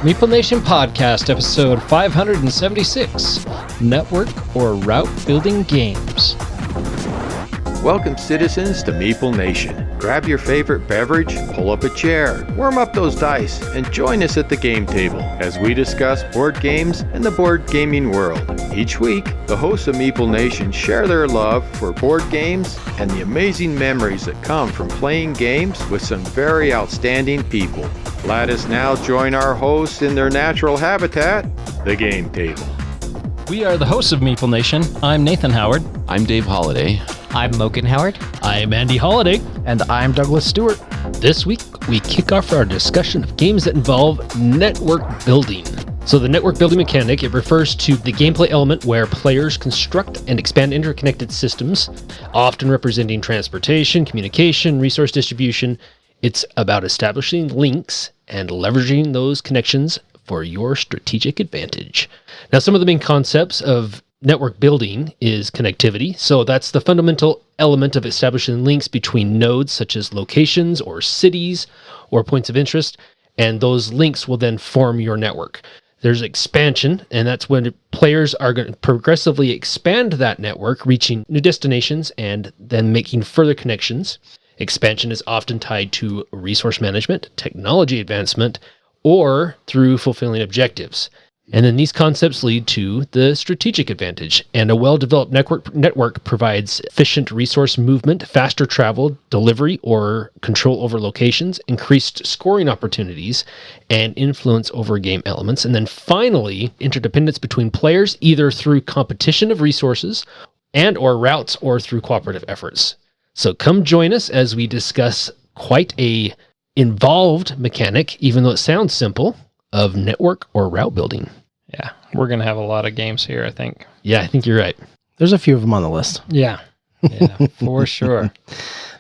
Meeple Nation Podcast, episode 576, Network or Route Building Games. Welcome, citizens, to Meeple Nation. Grab your favorite beverage, pull up a chair, warm up those dice, and join us at the game table as we discuss board games and the board gaming world. Each week, the hosts of Meeple Nation share their love for board games and the amazing memories that come from playing games with some very outstanding people. Let us now join our hosts in their natural habitat, the game table. We are the hosts of Meeple Nation. I'm Nathan Howard. I'm Dave Holliday. I'm Moken Howard. I'm Andy Holliday. And I'm Douglas Stewart. This week, we kick off our discussion of games that involve network building. So the network building mechanic, it refers to the gameplay element where players construct and expand interconnected systems, often representing transportation, communication, resource distribution. It's about establishing links and leveraging those connections for your strategic advantage. Now, some of the main concepts of network building is connectivity. So that's the fundamental element of establishing links between nodes such as locations or cities or points of interest, and those links will then form your network. There's expansion, and that's when players are going to progressively expand that network, reaching new destinations and then making further connections. Expansion is often tied to resource management, technology advancement, or through fulfilling objectives. And then these concepts lead to the strategic advantage. And a well-developed network provides efficient resource movement, faster travel, delivery, or control over locations, increased scoring opportunities, and influence over game elements. And then finally, interdependence between players, either through competition of resources and or routes or through cooperative efforts. So come join us as we discuss quite a involved mechanic, even though it sounds simple, of network or route building. Yeah, we're going to have a lot of games here, I think. Yeah, I think you're right. There's a few of them on the list. Yeah, for sure.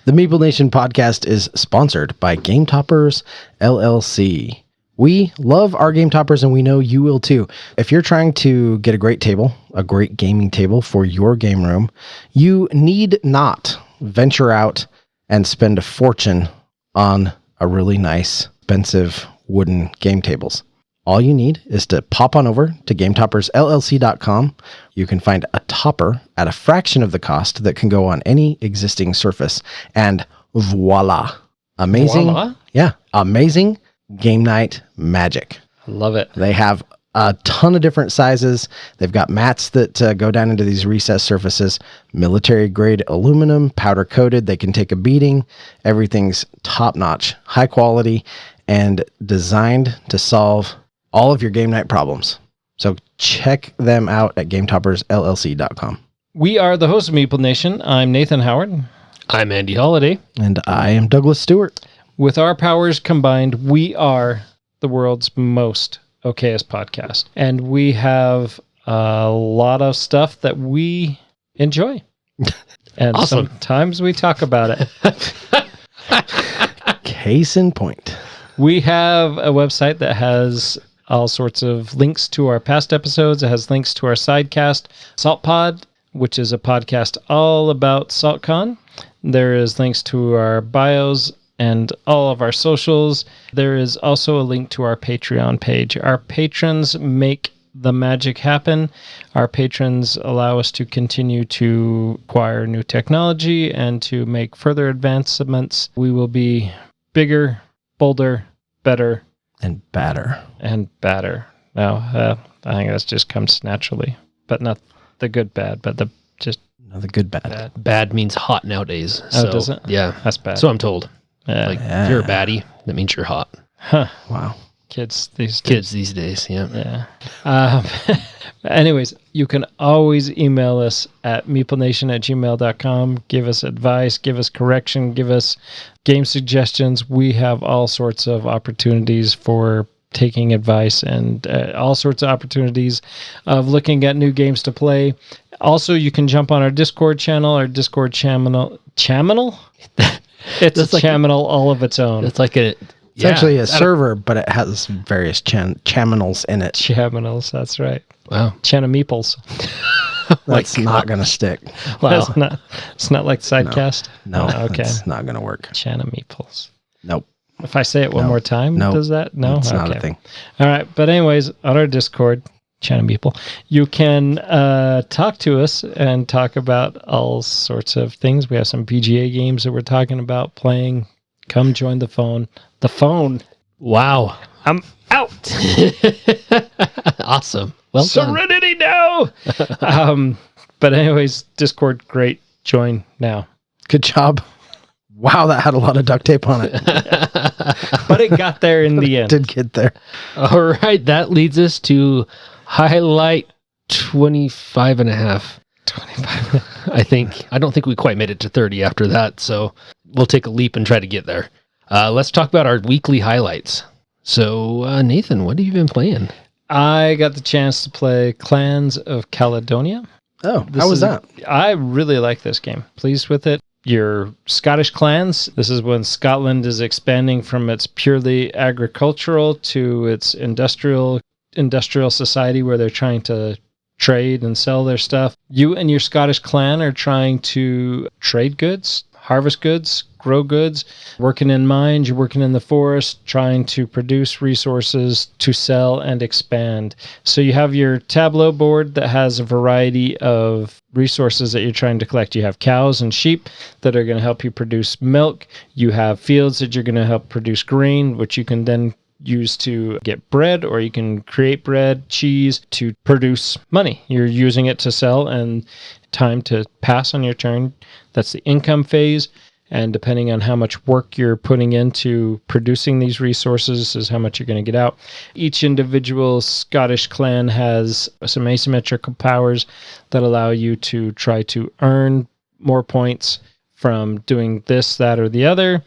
The Meeple Nation podcast is sponsored by Game Toppers LLC. We love our Game Toppers, and we know you will too. If you're trying to get a great table, a great gaming table for your game room, you need not venture out and spend a fortune on a really nice, expensive wooden game tables. All you need is to pop on over to GameToppersLLC.com. You can find a topper at a fraction of the cost that can go on any existing surface. And voila. Amazing. Voila? Yeah. Amazing game night magic. I love it. They have a ton of different sizes. They've got mats that go down into these recessed surfaces, military grade aluminum, powder coated. They can take a beating. Everything's top notch, high quality, and designed to solve all of your game night problems. So check them out at GameToppersLLC.com. We are the hosts of Meeple Nation. I'm Nathan Howard. I'm Andy Holliday. And I am Douglas Stewart. With our powers combined, we are the world's most okayest podcast. And we have a lot of stuff that we enjoy. And Awesome. Sometimes we talk about it. Case in point. We have a website that has all sorts of links to our past episodes. It has links to our sidecast, Salt Pod, which is a podcast all about SaltCon. There is links to our bios and all of our socials. There is also a link to our Patreon page. Our patrons make the magic happen. Our patrons allow us to continue to acquire new technology and to make further advancements. We will be bigger, bolder, better, And badder. and badder. No, I think that just comes naturally, but not the good bad, but the just No, the good bad. bad. Bad means hot nowadays. Oh, So, does it? Yeah. That's bad. So I'm told. Yeah. Like, if you're a baddie, that means you're hot. Huh. Wow. Kids these days. Kids these days, yeah. Yeah. Anyways, you can always email us at meeplenation@gmail.com. Give us advice, give us correction, give us game suggestions. We have all sorts of opportunities for taking advice and all sorts of opportunities of looking at new games to play. Also, you can jump on our Discord channel, Channel? It's a channel all of its own. It's like a... It's actually a server, but it has various channels in it. Channels, that's right. Wow. Meeples. That's not going to stick. Wow. It's not like Sidecast? No, Oh, okay. it's not going to work. Meeples. Nope. If I say it one No. more time, No. does that? No? It's not a thing. All right. But anyways, on our Discord, Channel Meeple, you can talk to us and talk about all sorts of things. We have some PGA games that we're talking about playing. Come join the phone. The phone. Wow. I'm out. Awesome. Well done. Serenity now. But anyways, Discord, great. Join now. Good job. Wow, that had a lot of duct tape on it. But it got there in the end. Did get there. All right. That leads us to highlight 25 and a half. 25. I think. I don't think we quite made it to 30 after that. So we'll take a leap and try to get there. Let's talk about our weekly highlights. So, Nathan, what have you been playing? I got the chance to play Clans of Caledonia. Oh, how was that? I really like this game. Pleased with it. Your Scottish clans. This is when Scotland is expanding from its purely agricultural to its industrial society where they're trying to trade and sell their stuff. You and your Scottish clan are trying to trade goods, harvest goods, grow goods, working in mines, you're working in the forest, trying to produce resources to sell and expand. So you have your tableau board that has a variety of resources that you're trying to collect. You have cows and sheep that are going to help you produce milk. You have fields that you're going to help produce grain, which you can then use to get bread, or you can create bread, cheese to produce money. You're using it to sell and time to pass on your turn. That's the income phase. And depending on how much work you're putting into producing these resources is how much you're going to get out. Each individual Scottish clan has some asymmetrical powers that allow you to try to earn more points from doing this, that, or the other,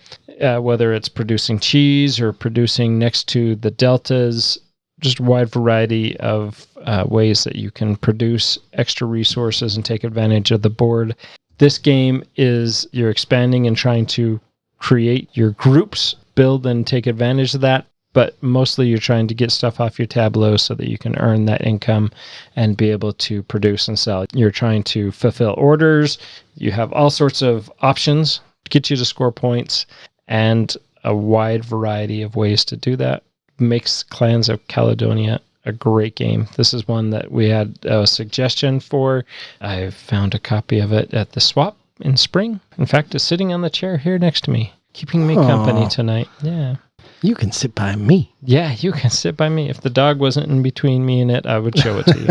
whether it's producing cheese or producing next to the deltas, just a wide variety of ways that you can produce extra resources and take advantage of the board. This game is you're expanding and trying to create your groups, build and take advantage of that, but mostly you're trying to get stuff off your tableau so that you can earn that income and be able to produce and sell. You're trying to fulfill orders. You have all sorts of options to get you to score points and a wide variety of ways to do that. Makes Clans of Caledonia a great game. This is one that we had a suggestion for. I found a copy of it at the swap in spring. In fact, it's sitting on the chair here next to me, keeping me company tonight. Yeah. You can sit by me. Yeah, you can sit by me. If the dog wasn't in between me and it, I would show it to you.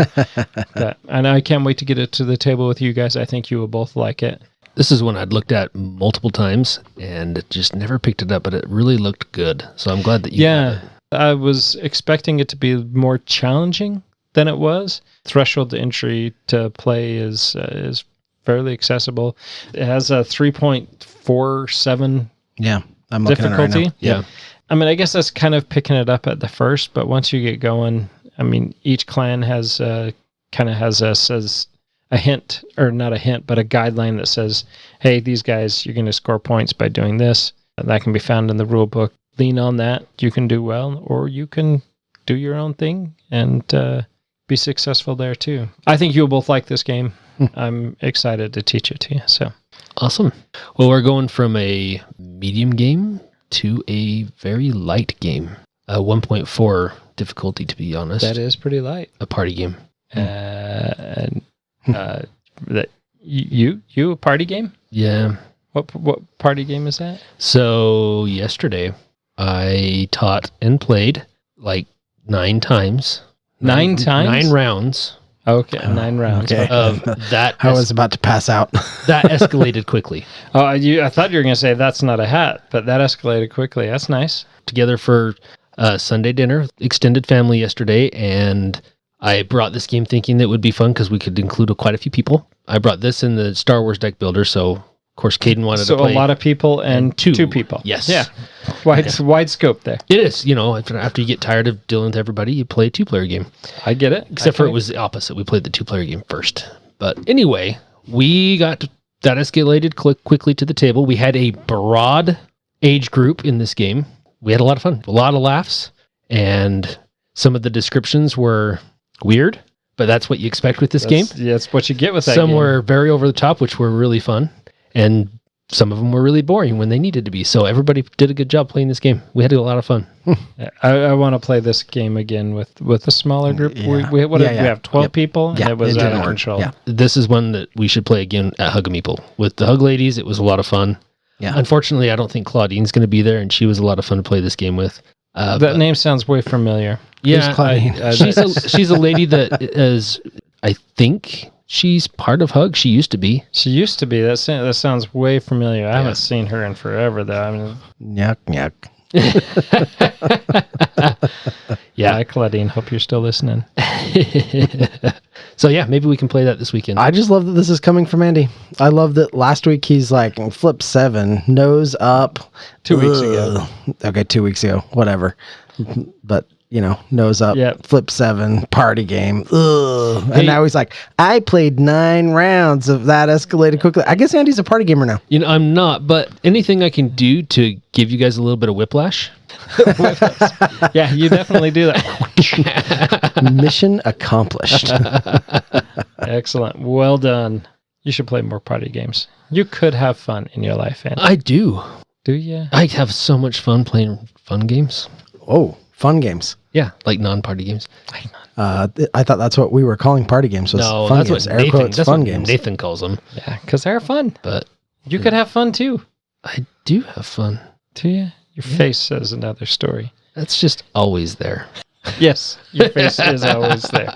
And I can't wait to get it to the table with you guys. I think you will both like it. This is one I'd looked at multiple times and just never picked it up, but it really looked good. So I'm glad that you have it. I was expecting it to be more challenging than it was. Threshold to entry to play is fairly accessible. It has a 3.47 Yeah, I'm looking difficulty. at it right now. Yeah. I mean, I guess that's kind of picking it up at the first, but once you get going, I mean, each clan has says a hint, or not a hint, but a guideline that says, hey, these guys, you're going to score points by doing this. And that can be found in the rule book. Lean on that. You can do well, or you can do your own thing and be successful there too. I think you'll both like this game. I'm excited to teach it to you. So Awesome. Well, we're going from a medium game to a very light game. A 1.4 difficulty, to be honest. that is pretty light. A party game. And that you a party game? Yeah. What party game is that? So yesterday, I taught and played like 9 times. 9 times? 9 rounds. Okay, 9 rounds. Okay. Of that. I was about to pass out. That escalated quickly. Oh, I thought you were going to say that's not a hat, but that escalated quickly. That's nice. Together for Sunday dinner, extended family yesterday, and I brought this game thinking that it would be fun because we could include quite a few people. I brought this in the Star Wars deck builder, so of course Caden wanted to play. So a lot of people and two people. Yes. Yeah. Wide scope there. It is, after you get tired of dealing with everybody, you play a 2-player game. I get it. Except for it was the opposite. We played the 2-player game first. But anyway, we got that escalated quickly to the table. We had a broad age group in this game. We had a lot of fun, a lot of laughs, and some of the descriptions were weird, but that's what you expect with this game. Yeah, that's what you get with that Some game. were very over the top, which were really fun. And some of them were really boring when they needed to be. So everybody did a good job playing this game. We had a lot of fun. I want to play this game again with a smaller group. Yeah. We have 12 Yep. people, and Yeah, it was it out didn't of work. control. Yeah. This is one that we should play again at Hug a Meeple. With the Hug Ladies, it was a lot of fun. Yeah. Unfortunately, I don't think Claudine's going to be there, and she was a lot of fun to play this game with. That But name sounds way familiar. yeah, Who's Claudine? she's a lady that is, I think she's part of Hug. She used to be. She used to be. That sounds way familiar. I haven't seen her in forever, though. I mean, Yuck, yuck. Yeah. hi, Claudine. Hope you're still listening. So yeah, maybe we can play that this weekend. I just love that this is coming from Andy. I love that last week he's like, flip 7, nose up. 2 weeks ago. Okay, 2 weeks ago, whatever. But, nose up, Yep. flip 7, party game. Ugh. Hey. And now he's like, I played 9 rounds of that escalated quickly. I guess Andy's a party gamer now. I'm not, but anything I can do to give you guys a little bit of whiplash. Yeah, you definitely do that. Mission accomplished. Excellent. Well done. You should play more party games. You could have fun in your life, Andy. I do. Do you? I have so much fun playing fun games. Oh, fun games. Yeah, like non-party games. I thought that's what we were calling party games. Was No, fun that's games. what Air Nathan, quotes, that's fun what games. Nathan calls them. Yeah, because they're fun. But You could have fun too. I do have fun. Do you? Your face says another story. That's just always there. Yes, your face is always there.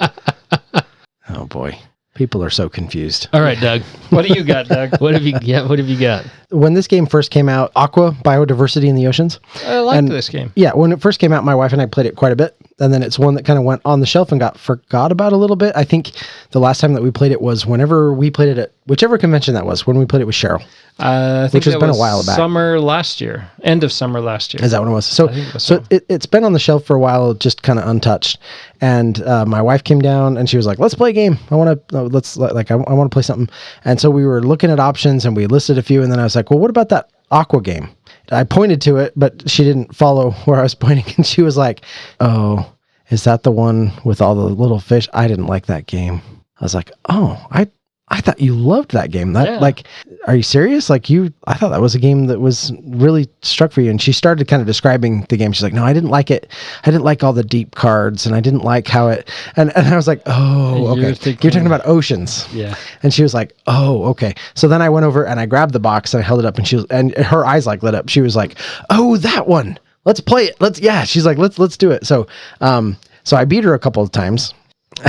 Oh boy, people are so confused. All right, Doug. What do you got, Doug? What have you got? When this game first came out, Aqua, Biodiversity in the Oceans. I like And- this game. Yeah, when it first came out, my wife and I played it quite a bit. And then it's one that kind of went on the shelf and got forgot about a little bit. I think the last time that we played it was whenever we played it at whichever convention that was, when we played it with Cheryl. I think Which has that been a was while back. Summer last year. End of summer last year. Is that what it was? So, I think it was so it's been on the shelf for a while, just kind of untouched. And my wife came down and she was like, "Let's play a game. I want to I want to play something." And so we were looking at options and we listed a few. And then I was like, "Well, what about that Aqua game?" I pointed to it, but she didn't follow where I was pointing, and she was like, "Oh, is that the one with all the little fish? I didn't like that game." I was like, "Oh, I thought you loved that game. Like, are you serious? Like I thought that was a game that was really struck for you." And she started kind of describing the game. She's like, "No, I didn't like it. I didn't like all the deep cards, and I didn't like how it." And I was like, "Oh, okay. You're talking about Oceans." Yeah. And she was like, "Oh, okay." So then I went over and I grabbed the box and I held it up, and her eyes like lit up. She was like, "Oh, that one. Let's play it. She's like, let's do it." So I beat her a couple of times.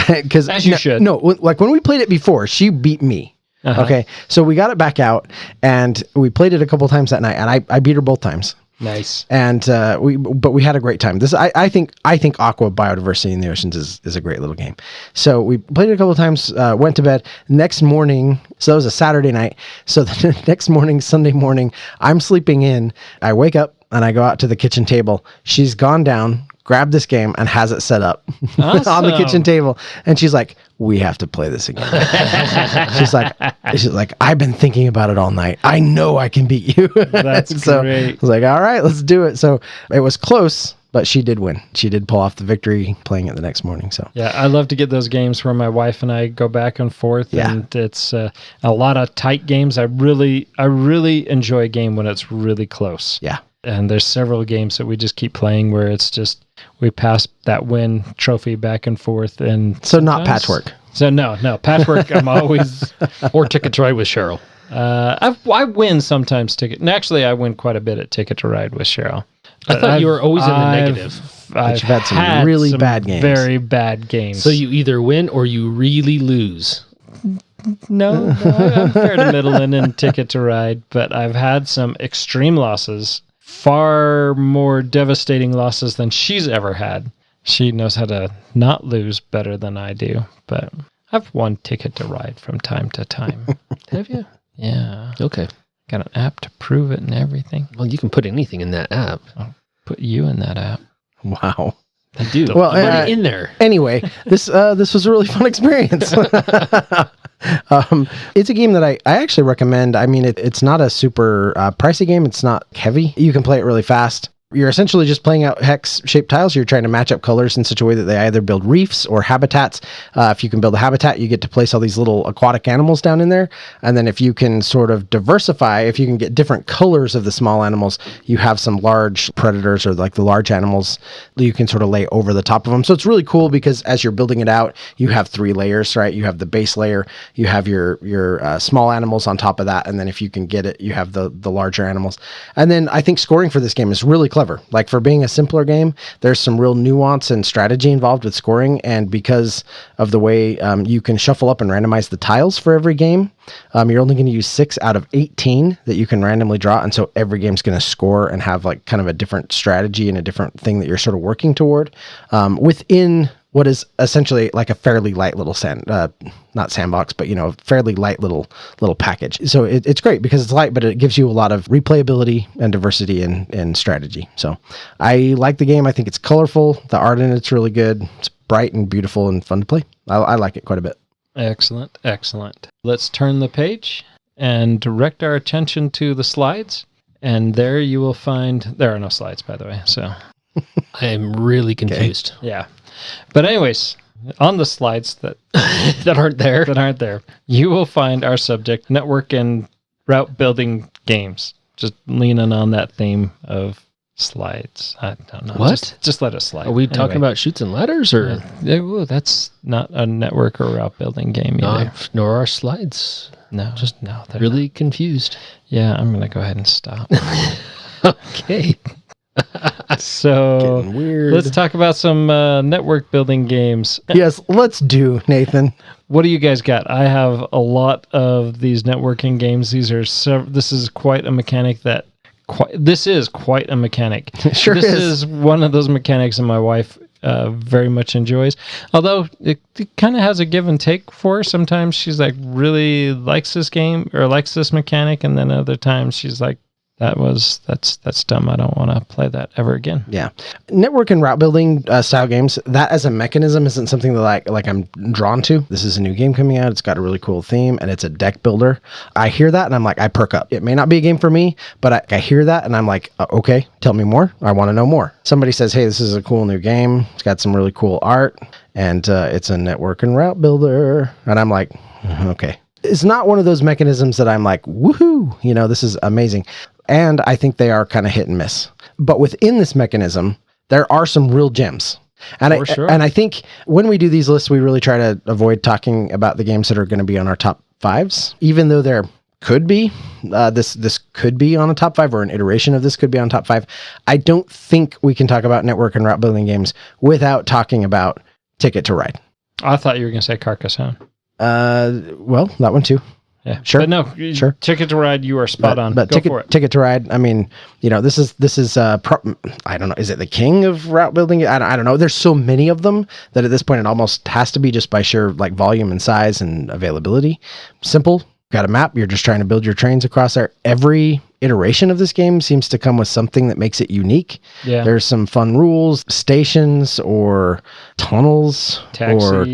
Because As you should. No, like when we played it before, she beat me. Uh-huh. Okay, so we got it back out and we played it a couple of times that night, and I beat her both times. Nice. And we had a great time. I think Aqua Biodiversity in the Oceans is a great little game. So we played it a couple of times, went to bed. Next morning, so that was a Saturday night. So the next morning, Sunday morning, I'm sleeping in. I wake up and I go out to the kitchen table. She's gone down, grabbed this game, and has it set up on the Awesome. kitchen table. And she's like, "We have to play this again." she's like, "I've been thinking about it all night. I know I can beat you." That's so great. I was like, "All right, let's do it." So it was close, but she did win. She did pull off the victory playing it the next morning. So Yeah, I love to get those games where my wife and I go back and forth, Yeah. and it's a lot of tight games. I really enjoy a game when it's really close. yeah. And there's several games that we just keep playing where it's just we pass that win trophy back and forth, and So not sometimes- patchwork. So no patchwork. I'm always Or Ticket to Ride with Cheryl. I win sometimes ticket. And actually, I win quite a bit at Ticket to Ride with Cheryl. I thought you were always in the negative. I've you've had some really bad games. Very bad games. So you either win or you really lose. No, I'm fair to middling in Ticket to Ride, but I've had some extreme losses, far more devastating losses than she's ever had. She knows how to not lose better than I do, but I've won Ticket to Ride from time to time. Have you? Yeah. Okay. Got an app to prove it and everything. Well, you can put anything in that app. Put you in that app. Wow. I do. Well, I'm already in there. Anyway, this was a really fun experience. It's a game that I actually recommend. I mean, it's not a super pricey game. It's not heavy. You can play it really fast. You're essentially just playing out hex-shaped tiles. You're trying to match up colors in such a way that they either build reefs or habitats. If you can build a habitat, you get to place all these little aquatic animals down in there. And then if you can sort of diversify, if you can get different colors of the small animals, you have some large predators or like the large animals that you can sort of lay over the top of them. So it's really cool because as you're building it out, you have 3 layers, right? You have the base layer, you have your small animals on top of that. And then if you can get it, you have the larger animals. And then I think scoring for this game is really clever. Like for being a simpler game, there's some real nuance and strategy involved with scoring. And because of the way you can shuffle up and randomize the tiles for every game, you're only going to use 6 out of 18 that you can randomly draw. And so every game's going to score and have like kind of a different strategy and a different thing that you're sort of working toward within what is essentially like a fairly light little not sandbox, but fairly light little package. So it's great because it's light, but it gives you a lot of replayability and diversity and strategy. So I like the game. I think it's colorful. The art in it's really good. It's bright and beautiful and fun to play. I like it quite a bit. Excellent. Let's turn the page and direct our attention to the slides. And there you will find, there are no slides, by the way. So I am really confused. Okay. Yeah. But anyways, on the slides that that aren't there, you will find our subject, network and route building games. Just leaning on that theme of slides. I don't know. What? Just let it slide. Are we talking about Chutes and Ladders or? Well, that's not a network or route building game either. Nor are slides. No, Just no. really confused. Yeah, I'm going to go ahead and stop. Okay. So Getting weird. let's talk about some network building games. Yes, let's do, Nathan. What do you guys got? I have a lot of these networking games. This is quite a mechanic that this is quite a mechanic. Sure This is. is one of those mechanics that my wife very much enjoys. Although it kind of has a give and take for her. Sometimes she's like really likes this game or likes this mechanic, and then other times she's like, that's dumb. I don't want to play that ever again. Yeah. Network and route building style games, that as a mechanism isn't something that like I'm drawn to. This is a new game coming out. It's got a really cool theme and it's a deck builder. I hear that and I'm like, I perk up. It may not be a game for me, but I hear that and I'm like, okay, tell me more. I want to know more. Somebody says, hey, this is a cool new game. It's got some really cool art and it's a network and route builder. And I'm like, okay. It's not one of those mechanisms that I'm like, woohoo, this is amazing. And I think they are kind of hit and miss. But within this mechanism, there are some real gems. And I think when we do these lists, we really try to avoid talking about the games that are going to be on our top 5s, even though there could be this could be on a top 5 or an iteration of this could be on top 5. I don't think we can talk about network and route building games without talking about Ticket to Ride. I thought you were going to say Carcassonne. Well, that one too. Yeah, sure. But no, sure. Ticket to Ride, you are spot on. But Go for it. Ticket to Ride. I mean, this is I don't know. Is it the king of route building? I don't know. There's so many of them that at this point it almost has to be just by sheer like volume and size and availability. Simple. Got a map. You're just trying to build your trains across there. Every iteration of this game seems to come with something that makes it unique. Yeah. There's some fun rules, stations or tunnels Taxis. or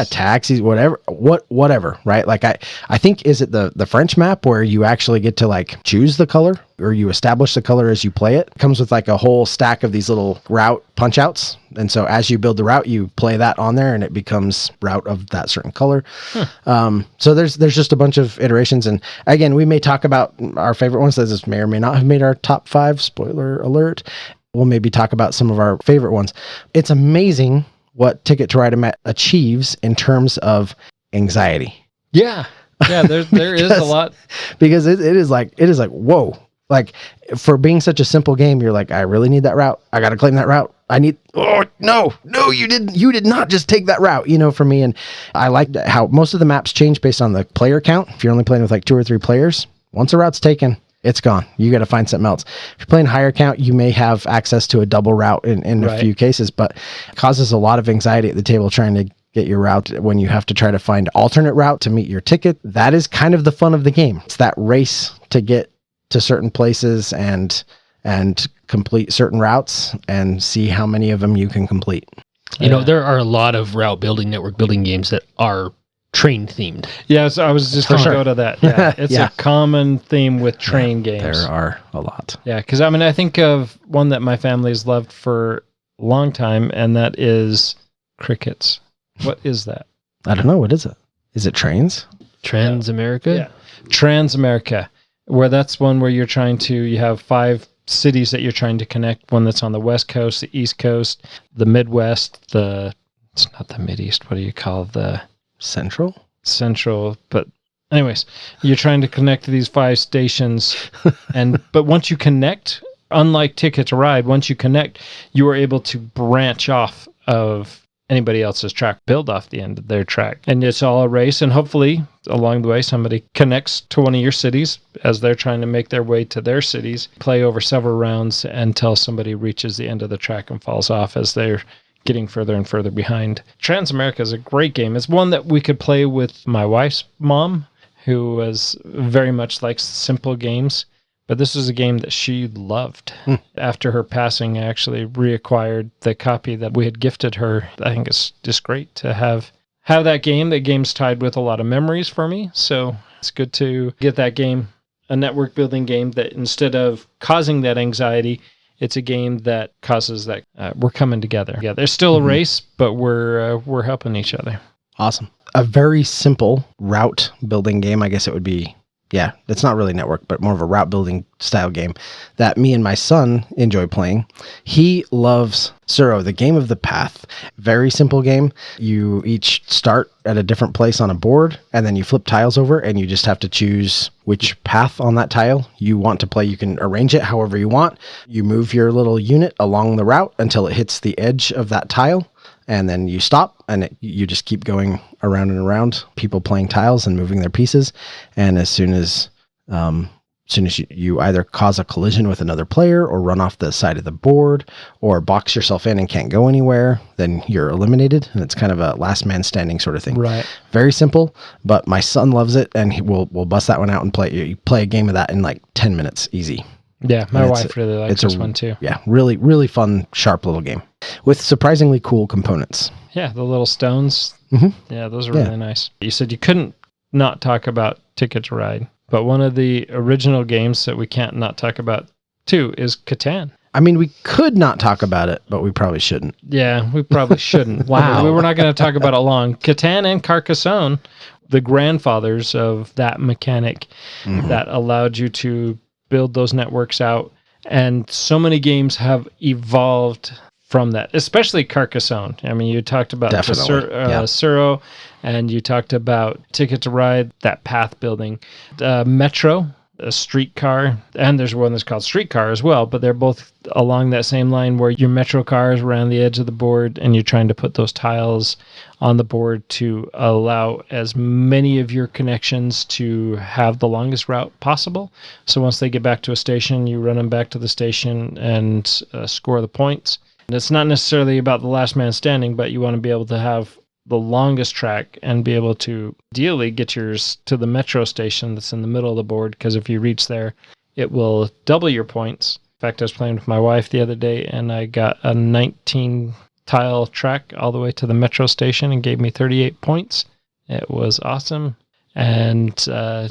taxis, whatever, right? Like I think, is it the French map where you actually get to like choose the color or you establish the color as you play it? It comes with like a whole stack of these little route punch outs. And so as you build the route, you play that on there and it becomes route of that certain color. So there's just a bunch of iterations. And again, we may talk about our favorite ones that this may or may not have made our top 5, spoiler alert. We'll maybe talk about some of our favorite ones. It's amazing what Ticket to Ride achieves in terms of anxiety. Yeah. Yeah, there is a lot. Because it is like, whoa. Like for being such a simple game, you're like, I really need that route. I got to claim that route. No, you did not just take that route, for me. And I like how most of the maps change based on the player count. If you're only playing with like 2 or 3 players, once a route's taken, it's gone. You got to find something else. If you're playing higher count, you may have access to a double route in a few cases, but it causes a lot of anxiety at the table trying to get your route when you have to try to find alternate route to meet your ticket. That is kind of the fun of the game. It's that race to get to certain places and complete certain routes and see how many of them you can complete. There are a lot of route building, network building games that are train themed. Yeah, so I was just going to go to that. Yeah, it's Yeah. a common theme with train games. There are a lot. Yeah, because I mean, I think of one that my family's loved for a long time, and that is crickets. What is that? I don't know. What is it? Is it trains? Transamerica? Yeah. Transamerica, where that's one where you have 5 cities that you're trying to connect. One that's on the West Coast, the East Coast, the Midwest, it's not the Mideast. What do you call the Central? Central? But anyways, you're trying to connect to these 5 stations. But once you connect, unlike Ticket to Ride, once you connect, you are able to branch off of anybody else's track, build off the end of their track. And it's all a race, and hopefully along the way somebody connects to one of your cities as they're trying to make their way to their cities, play over several rounds until somebody reaches the end of the track and falls off as they're getting further and further behind. Transamerica is a great game. It's one that we could play with my wife's mom, who was very much likes simple games. But this is a game that she loved. After her passing, I actually reacquired the copy that we had gifted her. I think it's just great to have that game. The game's tied with a lot of memories for me, so it's good to get that game, a network building game that instead of causing that anxiety, it's a game that causes that we're coming together. Yeah, there's still a race, but we're helping each other. Awesome. A very simple route building game, I guess it would be. Yeah, it's not really network, but more of a route building style game that me and my son enjoy playing. He loves Suro, the game of the path. Very simple game. You each start at a different place on a board, and then you flip tiles over, and you just have to choose which path on that tile you want to play. You can arrange it however you want. You move your little unit along the route until it hits the edge of that tile, and then you stop, and you just keep going around and around, people playing tiles and moving their pieces. And as soon as you either cause a collision with another player or run off the side of the board or box yourself in and can't go anywhere, then you're eliminated. And it's kind of a last man standing sort of thing. Right. Very simple, but my son loves it, and we'll bust that one out and play a game of that in like 10 minutes, easy. Yeah, my wife really likes this one too. Yeah, really, really fun, sharp little game with surprisingly cool components. Yeah, the little stones. Mm-hmm. Yeah, those are really nice. You said you couldn't not talk about Ticket to Ride, but one of the original games that we can't not talk about too is Catan. I mean, we could not talk about it, but we probably shouldn't. Yeah, we probably shouldn't. Wow. We were not going to talk about it long. Catan and Carcassonne, the grandfathers of that mechanic that allowed you to build those networks out. And so many games have evolved from that, especially Carcassonne. I mean, you talked about Suro, and you talked about Ticket to Ride, that path building. Metro, a streetcar, and there's one that's called Streetcar as well, but they're both along that same line where your Metro car is around the edge of the board and you're trying to put those tiles on the board to allow as many of your connections to have the longest route possible. So once they get back to a station, you run them back to the station and score the points. And it's not necessarily about the last man standing, but you want to be able to have the longest track and be able to ideally get yours to the metro station that's in the middle of the board, because if you reach there, it will double your points. In fact, I was playing with my wife the other day, and I got a 19 tile track all the way to the metro station and gave me 38 points. It was awesome, and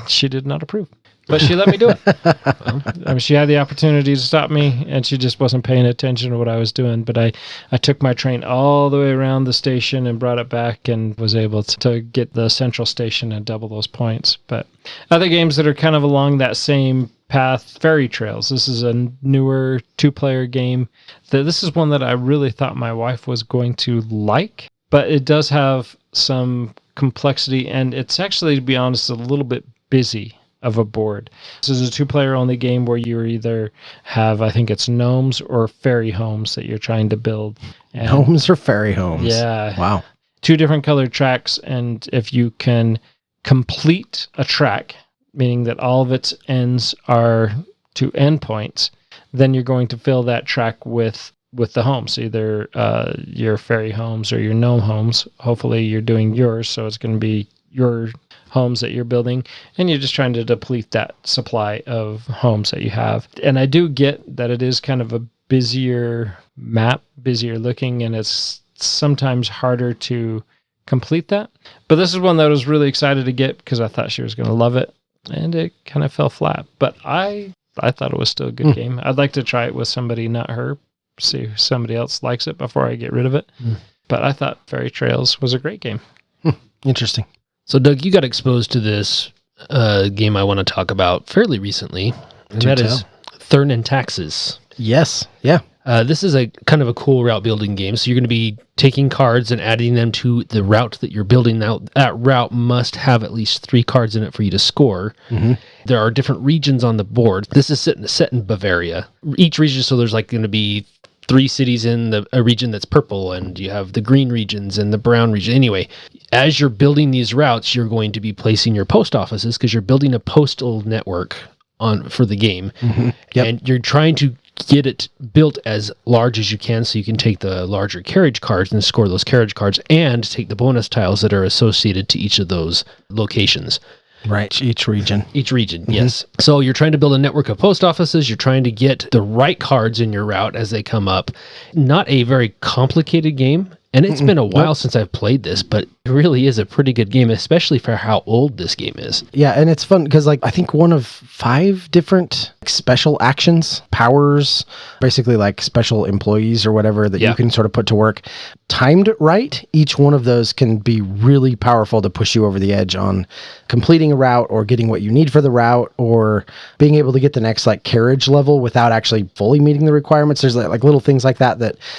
she did not approve. But she let me do it. I mean, she had the opportunity to stop me, and she just wasn't paying attention to what I was doing. But I took my train all the way around the station and brought it back and was able to get the central station and double those points. But other games that are kind of along that same path, Fairy Trails. This is a newer 2-player game. This is one that I really thought my wife was going to like, but it does have some complexity, and it's actually, to be honest, a little bit busy of a board. This is a 2-player only game where you either have, I think it's gnomes or fairy homes that you're trying to build. And Gnomes or fairy homes? Yeah. Wow. 2 different colored tracks, and if you can complete a track, meaning that all of its ends are to endpoints, then you're going to fill that track with the homes, either your fairy homes or your gnome homes. Hopefully you're doing yours, so it's going to be your homes that you're building, and you're just trying to deplete that supply of homes that you have. And I do get that it is kind of a busier map, busier looking, and it's sometimes harder to complete that. But this is one that I was really excited to get because I thought she was going to love it, and it kind of fell flat. But I thought it was still a good game. I'd like to try it with somebody, not her, see if somebody else likes it before I get rid of it. But I thought Fairy Trails was a great game. Interesting. So, Doug, you got exposed to this game I want to talk about fairly recently, and that is Thurn and Taxes. Yes. Yeah. This is a kind of a cool route building game. So you're going to be taking cards and adding them to the route that you're building. Now, that route must have at least 3 cards in it for you to score. There are different regions on the board. This is set in Bavaria. Each region, so there's like going to be 3 cities in a region that's purple, and you have the green regions and the brown region. Anyway, as you're building these routes, you're going to be placing your post offices because you're building a postal network for the game. And you're trying to get it built as large as you can so you can take the larger carriage cards and score those carriage cards and take the bonus tiles that are associated to each of those locations. Right. Each region. Yes. So you're trying to build a network of post offices. You're trying to get the right cards in your route as they come up. Not a very complicated game. And it's been a while since I've played this, but it really is a pretty good game, especially for how old this game is. Yeah, and it's fun because I think one of 5 different special actions, powers, basically like special employees or whatever that you can sort of put to work. Timed right, each one of those can be really powerful to push you over the edge on completing a route or getting what you need for the route or being able to get the next like carriage level without actually fully meeting the requirements. There's like little things like that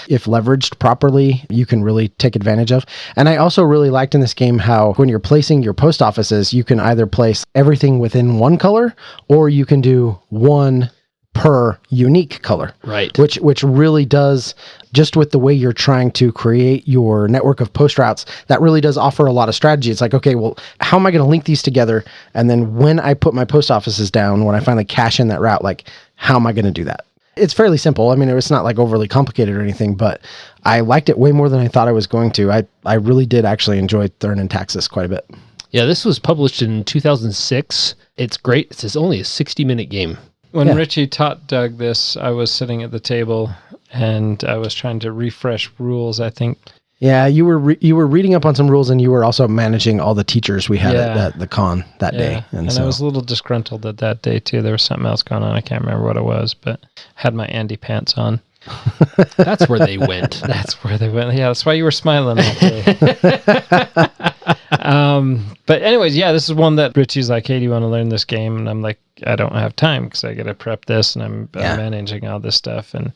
if leveraged properly, you can really take advantage of. And I also really liked in this game how when you're placing your post offices, you can either place everything within one color or you can do one per unique color. Right. Which really does, just with the way you're trying to create your network of post routes, that really does offer a lot of strategy. It's like, okay, well, how am I going to link these together? And then when I put my post offices down, when I finally cache in that route, like, how am I going to do that? It's fairly simple. I mean, it's not like overly complicated or anything, but I liked it way more than I thought I was going to. I really did actually enjoy Thurn and Taxes quite a bit. Yeah, this was published in 2006. It's great. It's only a 60-minute game. When Richie taught Doug this, I was sitting at the table and I was trying to refresh rules, I think. Yeah, you were reading up on some rules, and you were also managing all the teachers we had at the con that day. And I was a little disgruntled that day too. There was something else going on. I can't remember what it was, but I had my Andy pants on. That's where they went. That's where they went. Yeah, that's why you were smiling that day. But anyways, this is one that Richie's like, hey, do you want to learn this game? And I'm like, I don't have time because I got to prep this and I'm managing all this stuff. And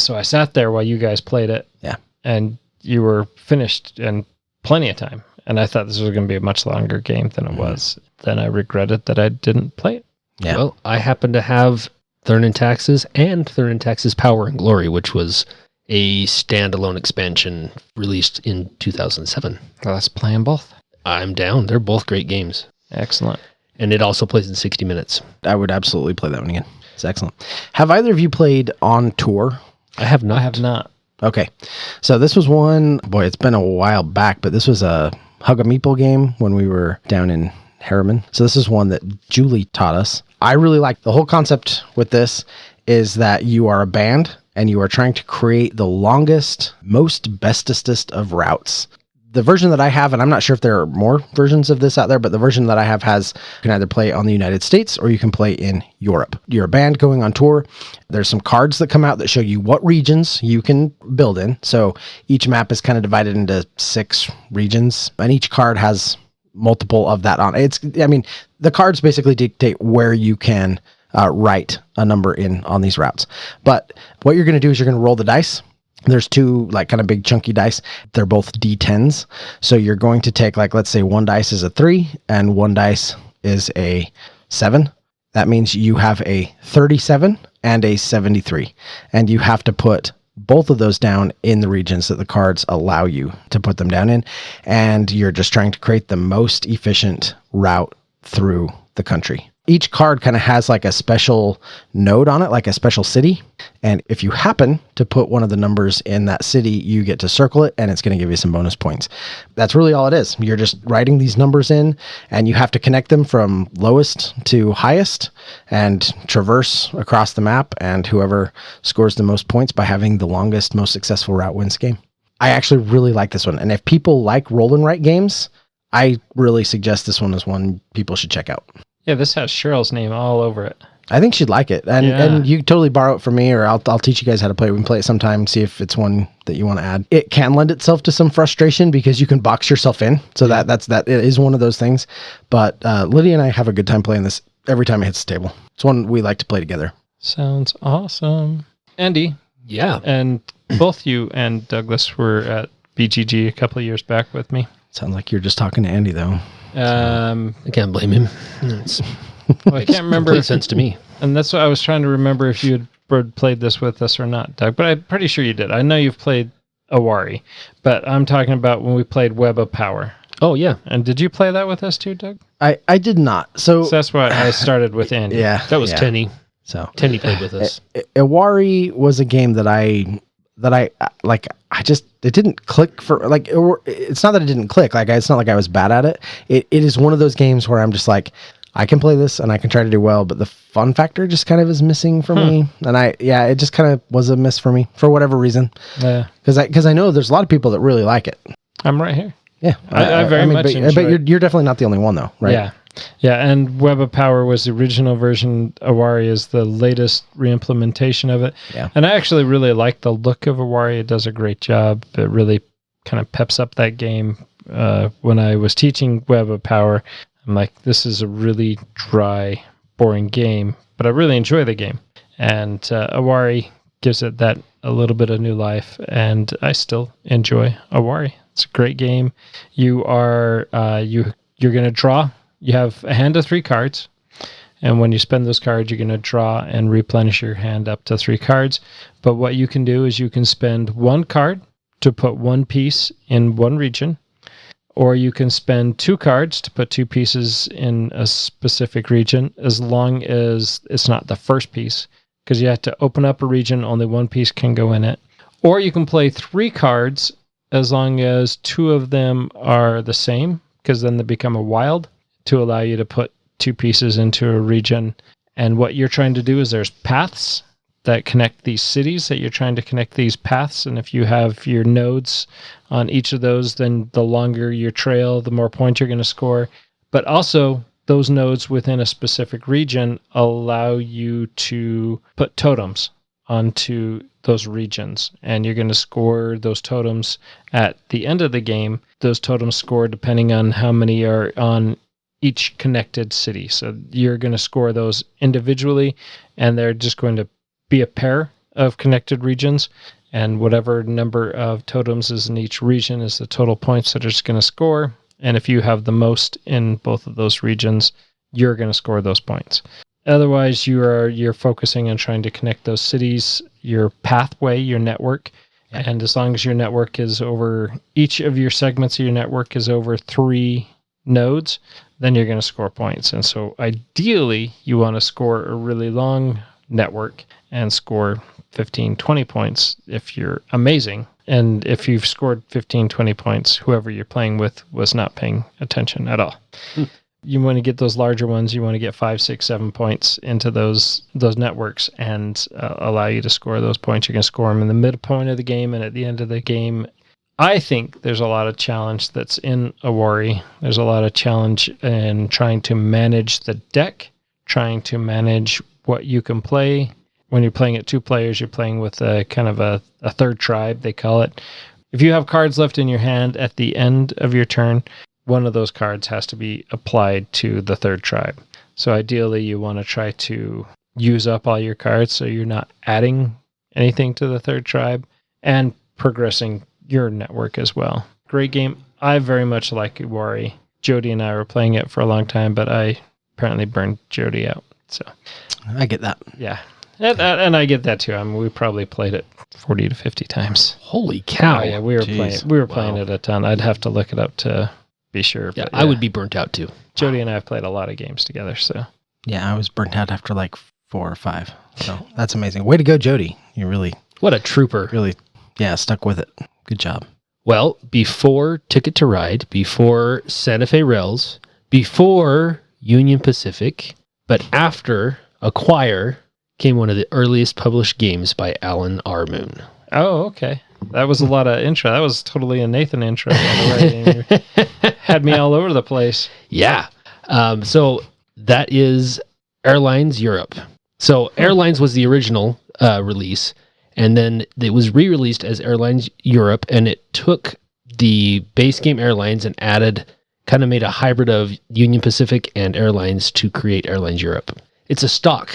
so I sat there while you guys played it. Yeah. And you were finished in plenty of time. And I thought this was going to be a much longer game than it was. Then I regretted that I didn't play it. Yeah. Well, I happen to have Thurn and Taxes and Thurn and Taxes Power and Glory, which was a standalone expansion released in 2007. Well, let's play them both. I'm down. They're both great games. Excellent. And it also plays in 60 minutes. I would absolutely play that one again. It's excellent. Have either of you played On Tour? I have not. I have not. Okay. So this was one, boy, it's been a while back, but this was a Hug a Meeple game when we were down in Harriman. So this is one that Julie taught us. I really like the whole concept with this is that you are a band and you are trying to create the longest, most bestestest of routes. The version that I have, and I'm not sure if there are more versions of this out there, but the version that I have has, you can either play on the United States or you can play in Europe. You're a band going on tour. There's some cards that come out that show you what regions you can build in. So each map is kind of divided into 6 regions, and each card has multiple of that on it. The cards basically dictate where you can write a number in on these routes. But what you're going to do is you're going to roll the dice. There's 2 like kind of big chunky dice. They're both D10s. So you're going to take, like, let's say one dice is a 3 and one dice is a 7. That means you have a 37 and a 73. And you have to put both of those down in the regions that the cards allow you to put them down in. And you're just trying to create the most efficient route through the country. Each card kind of has like a special node on it, like a special city. And if you happen to put one of the numbers in that city, you get to circle it and it's going to give you some bonus points. That's really all it is. You're just writing these numbers in and you have to connect them from lowest to highest and traverse across the map. And whoever scores the most points by having the longest, most successful route wins the game. I actually really like this one. And if people like roll and write games, I really suggest this one is one people should check out. Yeah, this has Cheryl's name all over it. I think she'd like it. And you can totally borrow it from me, or I'll teach you guys how to play it. We can play it sometime, see if it's one that you want to add. It can lend itself to some frustration because you can box yourself in. So that it is one of those things. But Lydia and I have a good time playing this every time it hits the table. It's one we like to play together. Sounds awesome. Andy. Yeah. And both you and Douglas were at BGG a couple of years back with me. Sounds like you're just talking to Andy, though. I can't blame him. Well, I can't remember. Makes sense to me. And that's what I was trying to remember if you had played this with us or not, Doug. But I'm pretty sure you did. I know you've played Awari, but I'm talking about when we played Web of Power. Oh, yeah. And did you play that with us too, Doug? I did not. So that's why I started with Andy. Yeah. That was Tenny. So Tenny played with us. Awari was a game that I like. It didn't click for like. It's not that it didn't click. Like it's not like I was bad at it. It is one of those games where I'm just like, I can play this and I can try to do well, but the fun factor just kind of is missing for me. And it just kind of was a miss for me for whatever reason. Yeah. Because I know there's a lot of people that really like it. I'm right here. Yeah, I very much enjoy it. But you're definitely not the only one though, right? Yeah. Yeah, and Web of Power was the original version. Awari is the latest reimplementation of it. Yeah. And I actually really like the look of Awari. It does a great job. It really kind of peps up that game. When I was teaching Web of Power, I'm like, this is a really dry, boring game, but I really enjoy the game. And Awari gives it that a little bit of new life, and I still enjoy Awari. It's a great game. You are you're going to draw. You have a hand of 3 cards, and when you spend those cards, you're going to draw and replenish your hand up to 3 cards. But what you can do is you can spend 1 card to put 1 piece in 1 region, or you can spend 2 cards to put 2 pieces in a specific region, as long as it's not the first piece, because you have to open up a region, only 1 piece can go in it. Or you can play 3 cards as long as 2 of them are the same, because then they become a wild, to allow you to put 2 pieces into a region. And what you're trying to do is there's paths that connect these cities, that you're trying to connect these paths. And if you have your nodes on each of those, then the longer your trail, the more points you're going to score. But also, those nodes within a specific region allow you to put totems onto those regions, and you're going to score those totems at the end of the game. Those totems score depending on how many are on each connected city. So you're going to score those individually, and they're just going to be a pair of connected regions, and whatever number of totems is in each region is the total points that it's going to score. And if you have the most in both of those regions, you're going to score those points. Otherwise, you're focusing on trying to connect those cities, your pathway, your network. And as long as your network is over, each of your segments of your network is over 3 nodes, then you're going to score points. And so ideally, you want to score a really long network and score 15, 20 points if you're amazing. And if you've scored 15, 20 points, whoever you're playing with was not paying attention at all. You want to get those larger ones. You want to get 5, 6, 7 points into those networks and allow you to score those points. You're going to score them in the midpoint of the game and at the end of the game. I think there's a lot of challenge that's in Awari. There's a lot of challenge in trying to manage the deck, trying to manage what you can play. When you're playing at 2 players, you're playing with a kind of a third tribe, they call it. If you have cards left in your hand at the end of your turn, one of those cards has to be applied to the third tribe. So ideally, you want to try to use up all your cards so you're not adding anything to the third tribe and progressing your network as well. Great game. I very much like Awari. Jody and I were playing it for a long time, but I apparently burned Jody out. So I get that. Yeah. And I get that too. I mean, we probably played it 40 to 50 times. Holy cow. Oh, yeah, we were playing it a ton. I'd have to look it up to be sure. Yeah, I would be burnt out too. Jody and I have played a lot of games together, so. Yeah, I was burnt out after like 4 or 5. So that's amazing. Way to go, Jody. You really, what a trooper. Really, stuck with it. Good job. Well, before Ticket to Ride, before Santa Fe Rails, before Union Pacific, but after Acquire came one of the earliest published games by Alan R. Moon. Oh, okay. That was a lot of intro. That was totally a Nathan intro. By the way. You had me all over the place. Yeah. So that is Airlines Europe. So Airlines was the original release, and then it was re-released as Airlines Europe, and it took the base game Airlines and kind of made a hybrid of Union Pacific and Airlines to create Airlines Europe. It's a stock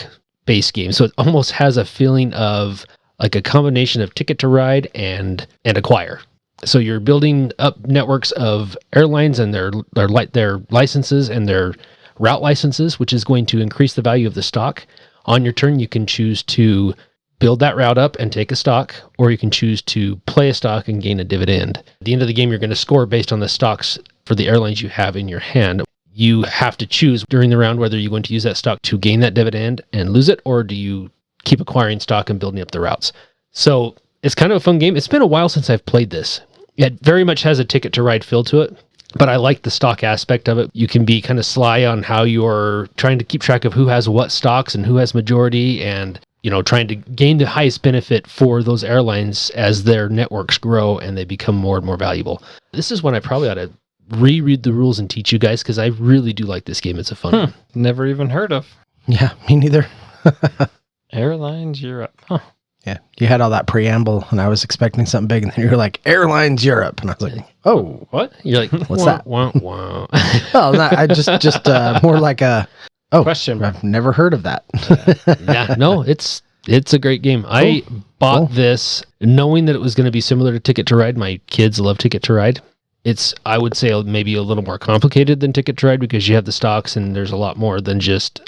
base game, so it almost has a feeling of like a combination of Ticket to Ride and Acquire. So you're building up networks of airlines and their licenses and their route licenses, which is going to increase the value of the stock. On your turn, you can choose to build that route up and take a stock, or you can choose to play a stock and gain a dividend. At the end of the game, you're going to score based on the stocks for the airlines you have in your hand. You have to choose during the round whether you're going to use that stock to gain that dividend and lose it, or do you keep acquiring stock and building up the routes. So it's kind of a fun game. It's been a while since I've played this. It very much has a Ticket to Ride feel to it, but I like the stock aspect of it. You can be kind of sly on how you're trying to keep track of who has what stocks and who has majority, and trying to gain the highest benefit for those airlines as their networks grow and they become more and more valuable. This is one I probably ought to reread the rules and teach you guys, because I really do like this game. It's a fun one. Never even heard of. Yeah, me neither. Airlines Europe. Huh. Yeah, you had all that preamble, and I was expecting something big, and then you were like, Airlines Europe. And I was like, oh. What? You're like, what's that? Wah, wah. Well, I just more like a, question. I've never heard of that. Yeah, no, it's a great game. Cool. I bought this knowing that it was going to be similar to Ticket to Ride. My kids love Ticket to Ride. It's, I would say, maybe a little more complicated than Ticket to Ride, because you have the stocks and there's a lot more than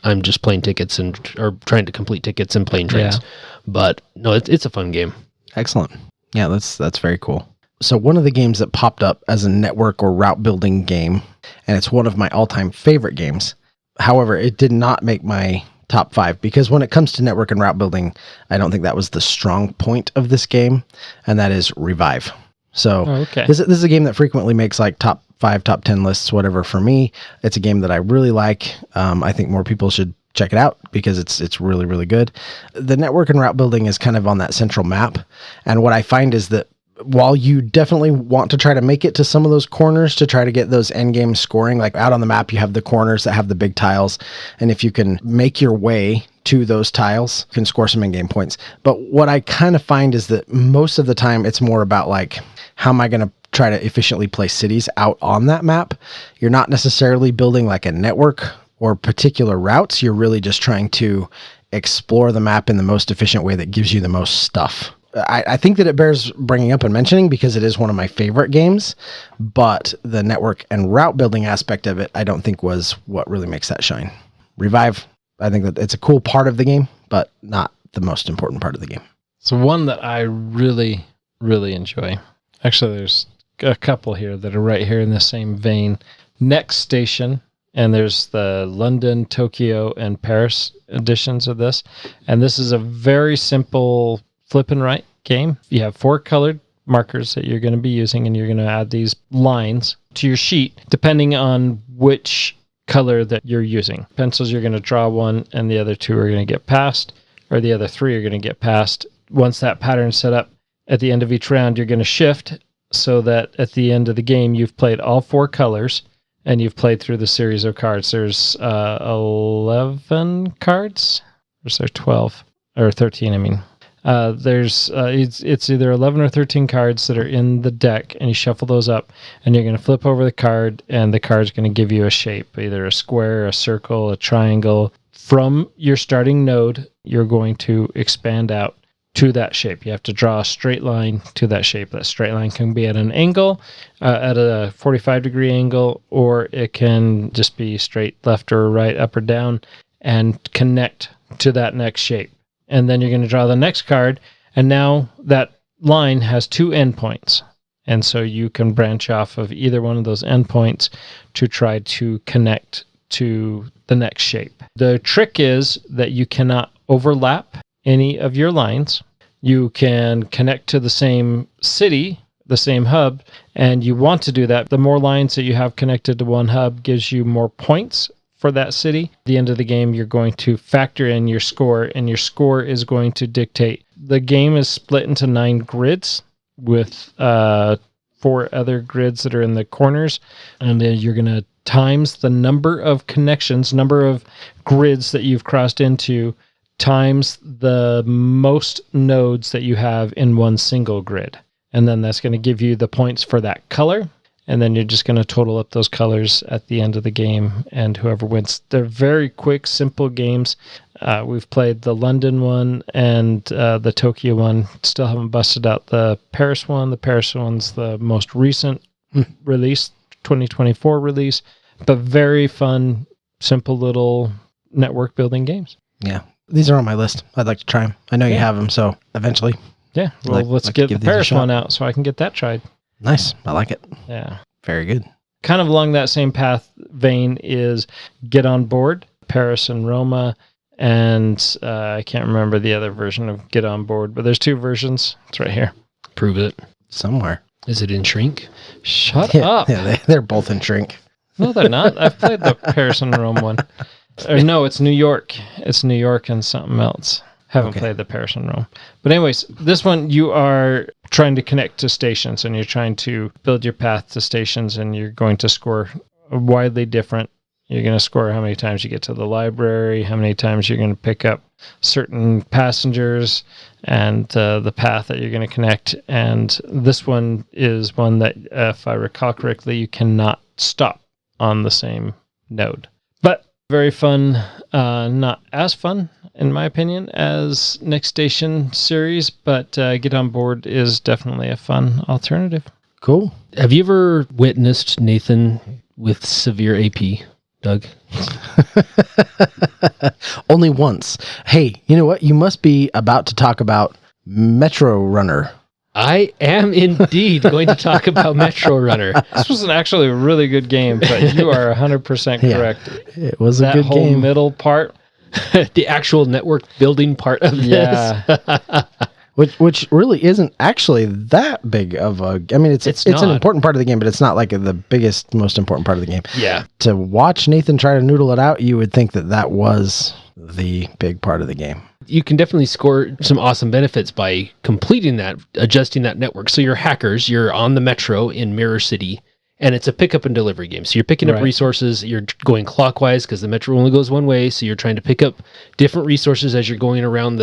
I'm just playing tickets or trying to complete tickets and playing trains. Yeah. But no, it's a fun game. Excellent. Yeah, that's very cool. So one of the games that popped up as a network or route building game, and it's one of my all-time favorite games. However, it did not make my top 5, because when it comes to network and route building, I don't think that was the strong point of this game, and that is Revive. So this is a game that frequently makes like top 5, top 10 lists, whatever. For me, it's a game that I really like. I think more people should check it out because it's really, really good. The network and route building is kind of on that central map. And what I find is that while you definitely want to try to make it to some of those corners to try to get those end game scoring, like out on the map, you have the corners that have the big tiles. And if you can make your way to those tiles, you can score some in game points. But what I kind of find is that most of the time it's more about like, how am I going to try to efficiently place cities out on that map? You're not necessarily building like a network or particular routes. You're really just trying to explore the map in the most efficient way that gives you the most stuff. I think that it bears bringing up and mentioning because it is one of my favorite games, but the network and route building aspect of it, I don't think was what really makes that shine. Revive, I think that it's a cool part of the game, but not the most important part of the game. So one that I really, really enjoy. Actually, there's a couple here that are right here in the same vein. Next Station, and there's the London, Tokyo, and Paris editions of this. And this is a very simple flip and right game. You have 4 colored markers that you're going to be using, and you're going to add these lines to your sheet depending on which color that you're using. Pencils, you're going to draw one, and the other 2 are going to get passed, or the other 3 are going to get passed. Once that pattern's set up, at the end of each round, you're going to shift so that at the end of the game, you've played all 4 colors and you've played through the series of cards. There's 11 cards. Or is there 12? Or 13, I mean. It's either 11 or 13 cards that are in the deck, and you shuffle those up, and you're going to flip over the card, and the card's going to give you a shape, either a square, a circle, a triangle. From your starting node, you're going to expand out to that shape. You have to draw a straight line to that shape. That straight line can be at an angle, at a 45-degree angle, or it can just be straight left or right, up or down, and connect to that next shape. And then you're going to draw the next card, and now that line has 2 endpoints. And so you can branch off of either one of those endpoints to try to connect to the next shape. The trick is that you cannot overlap any of your lines. You can connect to the same city, the same hub, and you want to do that. The more lines that you have connected to one hub gives you more points for that city. At the end of the game, you're going to factor in your score, and your score is going to dictate. The game is split into 9 grids, with 4 other grids that are in the corners, and then you're going to times the number of connections, number of grids that you've crossed into, times the most nodes that you have in one single grid. And then that's going to give you the points for that color. And then you're just going to total up those colors at the end of the game, and whoever wins. They're very quick, simple games. We've played the London one and the Tokyo one. Still haven't busted out the Paris one. The Paris one's the most recent release, 2024 release. But very fun, simple little network building games. Yeah. These are on my list. I'd like to try them. I know you have them, so eventually. Yeah. Well, let's get the Paris one out so I can get that tried. Nice. I like it. Yeah. Very good. Kind of along that same vein is Get On Board, Paris and Roma, and I can't remember the other version of Get On Board, but there's 2 versions. It's right here. Prove it. Somewhere. Is it in shrink? Shut up. Yeah, they're both in shrink. No, they're not. I've played the Paris and Rome one. Or no, it's New York. It's New York and something else. Haven't played the Paris and Rome. But anyways, this one you are trying to connect to stations, and you're trying to build your path to stations, and you're going to score widely different. You're going to score how many times you get to the library, how many times you're going to pick up certain passengers, and the path that you're going to connect. And this one is one that, if I recall correctly, you cannot stop on the same node. But very fun, not as fun, in my opinion, as Next Station series, but Get On Board is definitely a fun alternative. Cool. Have you ever witnessed Nathan with severe AP, Doug? Only once. Hey, you know what? You must be about to talk about Metro Runner. I am indeed going to talk about Metro Runner. This was actually a really good game, but you are 100% correct. It was a that good whole game. middle part. The actual network building part of this. Which really isn't actually that big of a... I mean, it's an not. important part of the game, but it's not like the biggest, most important part of the game. Yeah. To watch Nathan try to noodle it out, you would think that was the big part of the game. You can definitely score some awesome benefits by completing that, adjusting that network. So you're hackers, you're on the Metro in Mirror City, and it's a pickup and delivery game. So you're picking up resources, you're going clockwise because the Metro only goes one way, so you're trying to pick up different resources as you're going around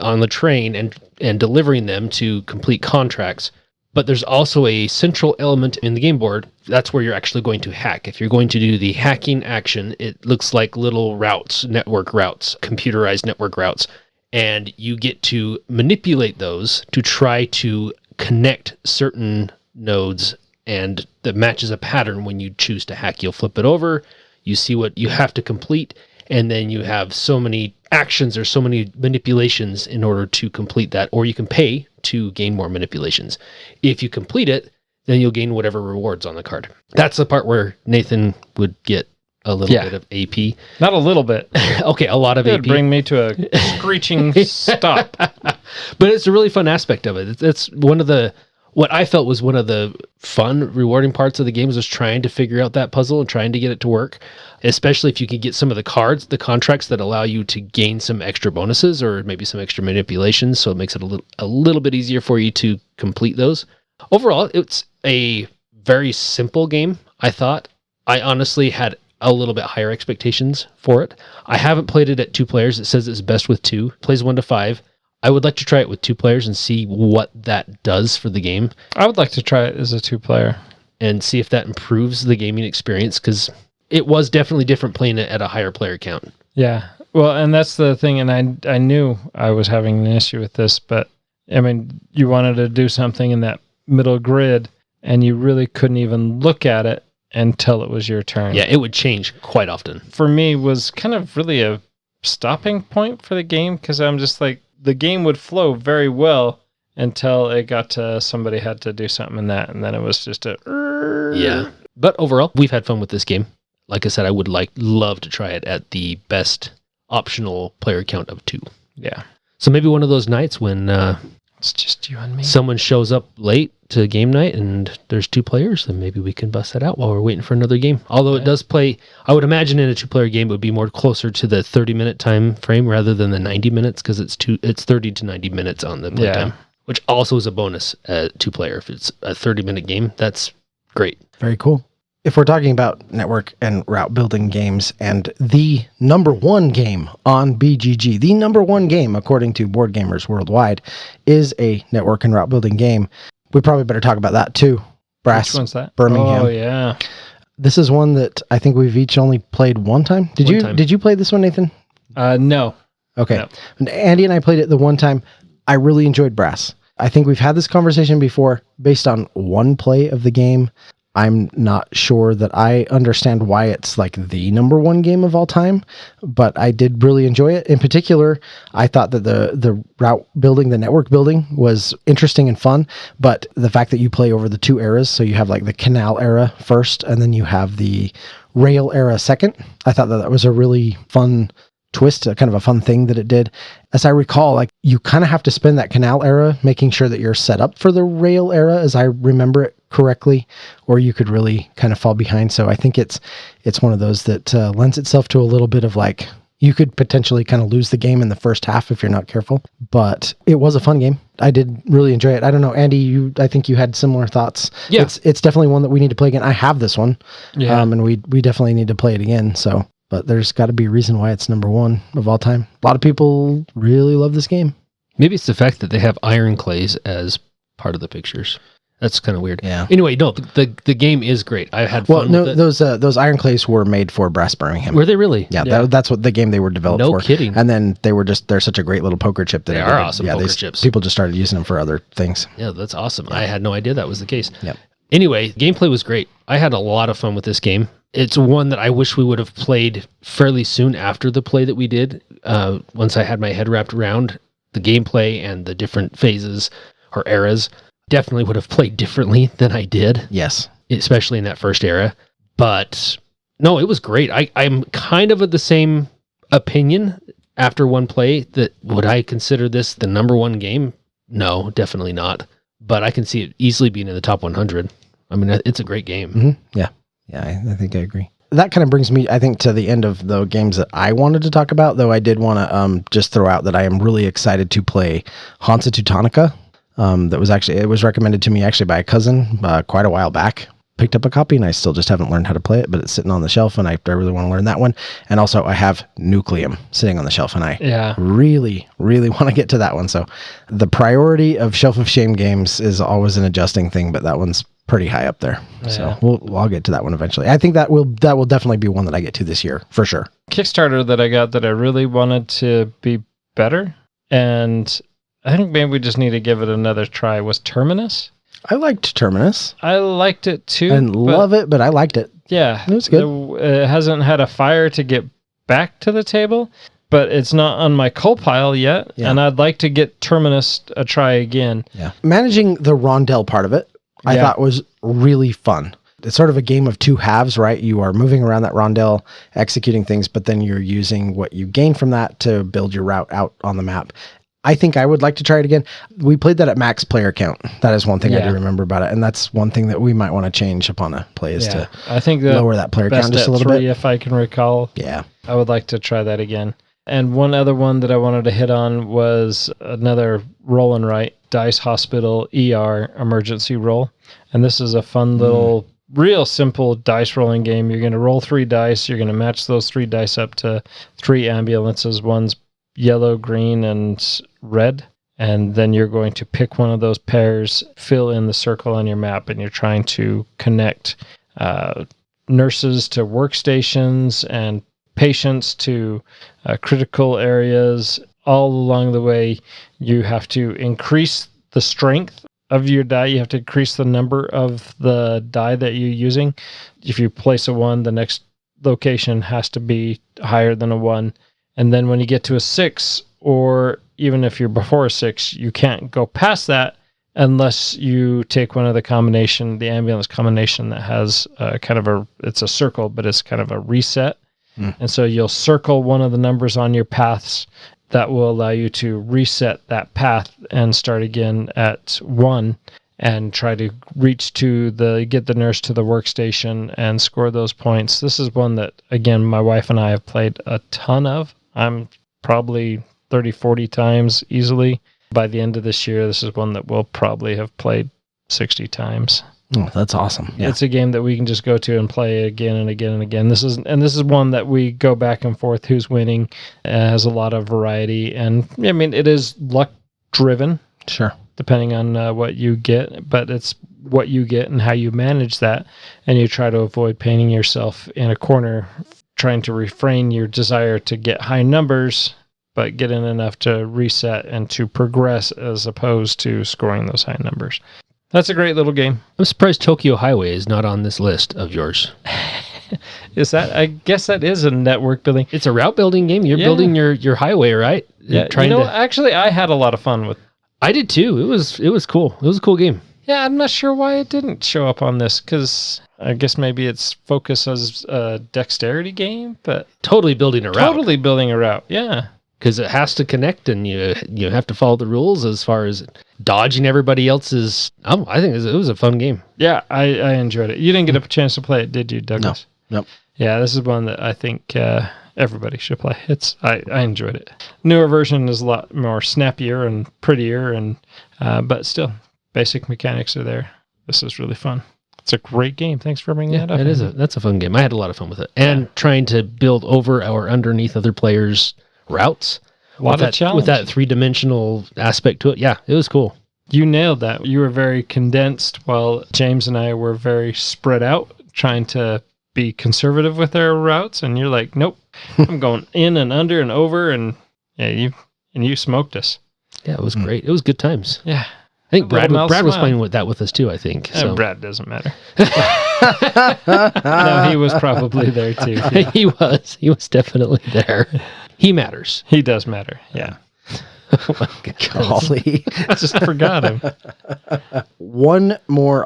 on the train and delivering them to complete contracts. But there's also a central element in the game board. That's where you're actually going to hack. If you're going to do the hacking action, it looks like little routes, network routes, computerized network routes. And you get to manipulate those to try to connect certain nodes, and that matches a pattern. When you choose to hack, you'll flip it over, you see what you have to complete, and then you have so many actions or so many manipulations in order to complete that, or you can pay to gain more manipulations. If you complete it, then you'll gain whatever rewards on the card. That's the part where Nathan would get a little bit of AP. Not a little bit. Okay, a lot of It'd AP. bring me to a screeching stop. But it's a really fun aspect of it. It's one of the... What I felt was one of the fun, rewarding parts of the game was trying to figure out that puzzle and trying to get it to work, especially if you could get some of the cards, the contracts that allow you to gain some extra bonuses or maybe some extra manipulations, so it makes it a little bit easier for you to complete those. Overall, it's a very simple game, I thought. I honestly had a little bit higher expectations for it. I haven't played it at 2 players. It says it's best with 2. Plays 1 to 5. I would like to try it with 2 players and see what that does for the game. I would like to try it as a 2-player. And see if that improves the gaming experience, because it was definitely different playing it at a higher player count. Yeah. Well, and that's the thing, and I knew I was having an issue with this, but, I mean, you wanted to do something in that middle grid, and you really couldn't even look at it until it was your turn. Yeah, it would change quite often. For me, was kind of really a stopping point for the game, because I'm just like, the game would flow very well until it got to somebody had to do something in that, and then it was just a... Yeah. But overall, we've had fun with this game. Like I said, I would love to try it at the best optional player count of 2. Yeah. So maybe one of those nights when It's just you and me. someone shows up late to game night and there's 2 players, then maybe we can bust that out while we're waiting for another game. Although it does play, I would imagine in a 2-player game it would be more closer to the 30-minute time frame rather than the 90 minutes, because it's 30 to 90 minutes on the play time. which also is a bonus 2-player. If it's a 30-minute game, that's great. Very cool. If we're talking about network and route building games, and the number one game on BGG, the number one game according to board gamers worldwide, is a network and route building game, we probably better talk about that too. Brass. Which one's that? Birmingham. Oh, yeah. This is one that I think we've each only played one time. Did you play this one, Nathan? No. Okay. No. And Andy and I played it the one time. I really enjoyed Brass. I think we've had this conversation before based on one play of the game. I'm not sure that I understand why it's like the number one game of all time, but I did really enjoy it. In particular, I thought that the route building, the network building was interesting and fun, but the fact that you play over the two eras, so you have like the canal era first, and then you have the rail era second. I thought that was a really fun twist, kind of a fun thing that it did. As I recall, like you kind of have to spend that canal era making sure that you're set up for the rail era, as I remember it correctly, or you could really kind of fall behind. So I think it's one of those that lends itself to a little bit of like, you could potentially kind of lose the game in the first half if you're not careful, but it was a fun game. I did really enjoy it. I don't know, Andy, I think you had similar thoughts. Yeah. It's definitely one that we need to play again. I have this one, Yeah. and we definitely need to play it again. So, but there's got to be a reason why it's number one of all time. A lot of people really love this game. Maybe it's the fact that they have iron clays as part of the pictures. That's kind of weird. Yeah. Anyway, no, the game is great. I had fun with it. Those iron clays were made for Brass Birmingham. Were they really? Yeah, Yeah. that's what the game they were developed No for. kidding. And then they're such a great little poker chip that They are awesome poker chips. People just started using them for other things. Yeah, that's awesome. I had no idea that was the case. Yep. Anyway, gameplay was great. I had a lot of fun with this game. It's one that I wish we would have played fairly soon after the play that we did. Once I had my head wrapped around the gameplay and the different phases or eras, definitely would have played differently than I did, Yes. especially in that first era. But no, it was great. I'm kind of of the same opinion after one play that would I consider this the number one game? No, definitely not. But I can see it easily being in the top 100. I mean, it's a great game. Mm-hmm. Yeah. Yeah, I think I agree. That kind of brings me, I think, to the end of the games that I wanted to talk about, though I did want to just throw out that I am really excited to play Hansa Teutonica. It was recommended to me actually by a cousin quite a while back. Picked up a copy and I still just haven't learned how to play it, but it's sitting on the shelf and I really want to learn that one. And also I have Nucleum sitting on the shelf and I really, really want to get to that one. So the priority of Shelf of Shame games is always an adjusting thing, but that one's pretty high up there. Yeah. So I'll get to that one eventually. I think that will definitely be one that I get to this year for sure. Kickstarter that I got that I really wanted to be better, and I think maybe we just need to give it another try, was Terminus. I liked Terminus. I liked it too. I didn't love it, but I liked it. Yeah. It was good. It hasn't had a fire to get back to the table, but it's not on my coal pile yet, Yeah. and I'd like to get Terminus a try again. Yeah. Managing the rondel part of it, I Yeah. thought was really fun. It's sort of a game of two halves, right? You are moving around that rondel, executing things, but then you're using what you gain from that to build your route out on the map. I think I would like to try it again. We played that at max player count. That is one thing I do remember about it. And that's one thing that we might want to change upon a play is to I think lower that player count just a little bit. If I can recall. Yeah. I would like to try that again. And one other one that I wanted to hit on was another roll and write Dice Hospital ER emergency roll. And this is a fun little, real simple dice rolling game. You're going to roll 3 dice. You're going to match those 3 dice up to 3 ambulances. One's yellow, green, and red. And then you're going to pick one of those pairs, fill in the circle on your map, and you're trying to connect nurses to workstations and patients to critical areas. All along the way, you have to increase the strength of your die. You have to increase the number of the die that you're using. If you place a 1, the next location has to be higher than a 1. And then when you get to a 6, or even if you're before a 6, you can't go past that unless you take one of the ambulance combination that has it's a circle, but it's kind of a reset. And so you'll circle one of the numbers on your paths that will allow you to reset that path and start again at 1 and try to get the nurse to the workstation and score those points. This is one that, again, my wife and I have played a ton of. I'm probably 30, 40 times easily. By the end of this year, this is one that we'll probably have played 60 times. Oh, that's awesome. Yeah. It's a game that we can just go to and play again and again and again. This is one that we go back and forth who's winning. It has a lot of variety, and I mean, it is luck driven. Sure. Depending on what you get, but it's what you get and how you manage that, and you try to avoid painting yourself in a corner, trying to refrain your desire to get high numbers, but get in enough to reset and to progress as opposed to scoring those high numbers. That's a great little game. I'm surprised Tokyo Highway is not on this list of yours. Is that? I guess that is a network building. It's a route building game. You're building your highway, right? Yeah. Actually, I had a lot of fun with. I did too. It was cool. It was a cool game. Yeah, I'm not sure why it didn't show up on this, because I guess maybe its focus as a dexterity game, but Totally building a route. totally building a route. Yeah. Because it has to connect, and you have to follow the rules as far as dodging everybody else's. I think it was a fun game. Yeah, I enjoyed it. You didn't get a chance to play it, did you, Douglas? No. Nope. Yeah, this is one that I think everybody should play. I enjoyed it. Newer version is a lot more snappier and prettier, and but still, basic mechanics are there. This is really fun. It's a great game. Thanks for bringing that up. That's a fun game. I had a lot of fun with it, and trying to build over or underneath other players' routes. A lot of challenge. With that 3-dimensional aspect to it. Yeah, it was cool. You nailed that. You were very condensed, while James and I were very spread out, trying to be conservative with our routes. And you're like, nope, I'm going in and under and over, and you smoked us. Yeah, it was great. It was good times. Yeah. I think Brad was playing with that with us too, I think. So. Brad doesn't matter. No, he was probably there too. Yeah. He was definitely there. He matters. He does matter. Yeah. Golly. I just forgot him. One more